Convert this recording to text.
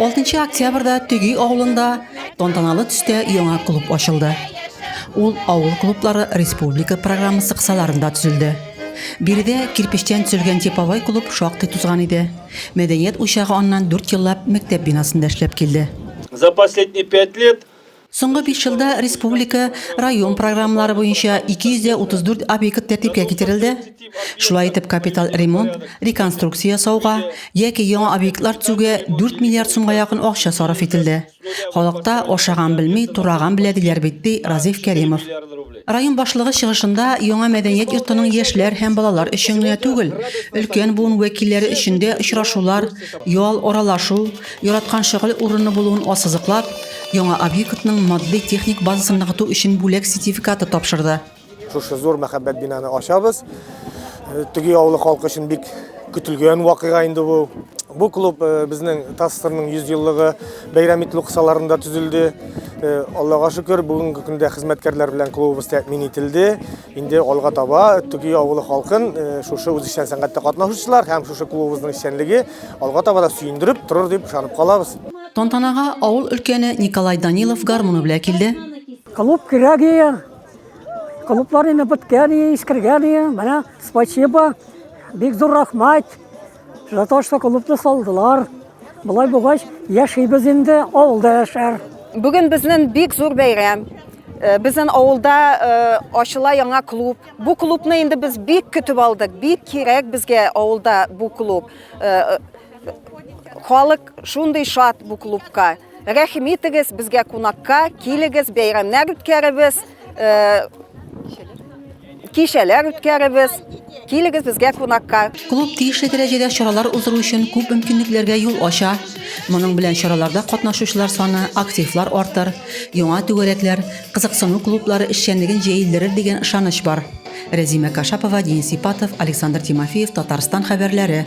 6 октябрда Түгей авылында тантаналы төстә яңа клуб ачылды. Ул авыл клублары республика программасы кысаларында төзелде. Биредә кирпичтән төзелгән типовой клуб шактый тузган иде. Мәдәният учагы аннан 4 еллап мәктәп бинасында эшләп килде. За последние 5 лет Соңгы 5 елда республика район программалары буенча 234 объект тәртипкә китерелде. Шулай итеп капитал ремонт, реконструкция сауга яки яңа объектлар төзүгә 4 миллиард сумга якын акча сарыф ителде. Халыкта ашаган белми, тураган беләдиләр бит ди Разиф Кәримов. Район башлыгы чыгышында яңа мәдәният йортының яшьләр һәм балалар өчен генә түгел, өлкән буын вәкилләре өчен дә очрашулар, ял аралашу, яраткан шөгыль урыны булуын ассызыклап, яңа объектның матди техник базасын ныгыту өчен бүләк сертификаты тапшырды. Шушы зур мәхәббәт бинаны ачабыз. Түгей авылы халкы өчен бик көтелгән вакыйга инде бу. Бу клуб безнең Тастырның 100 еллыгы бәйрәм итү кысаларында төзелде. Аллага шөкер, бүгенге көндә хезмәткәрләр белән клубыбыз тәэмин ителде. Инде алга таба Түгей авылы халкын шушы үзешчән сәнгатьтә катнашучылар һәм шушы клубыбызның эшчәнлеге алга таба да сөендереп торыр дип ышанып калабыз. Тантанага авыл өлкәне Николай Данилов гармоны белән килде. Клуб кирәге. Клублар инде беткән, искергән. Менә спасибо. Бик зур рәхмәт. За то, что клубны салдылар. Булай бугач яшибез инде авылда яшәр. Бүген безнең бик зур бәйрәм. Безнең авылда ачыла яңа клуб. Бу клубны инде без бик көтеп алдык. Бик кирәк безгә авылда бу клуб. Халык шундый шат бу клубка. Рәхим итегез безгә кунакка, килегез, бәйрәмнәр үткәрәбез. Кишәләр үткәрәбез. Килегез безгә кунакка. Клуб тиешле дәрәҗәдә чаралар уздыру өчен күп мөмкинлекләргә юл ача. Моның белән чараларда катнашучылар саны, активлар артыр, яңа түгәрәкләр, кызыксыну клублары эшчәнлеген җәелдерер дигән ышаныч бар. Рәзимә Кашапова, Денис Ипатов, Александр Тимофеев, Татарстан хәбәрләре.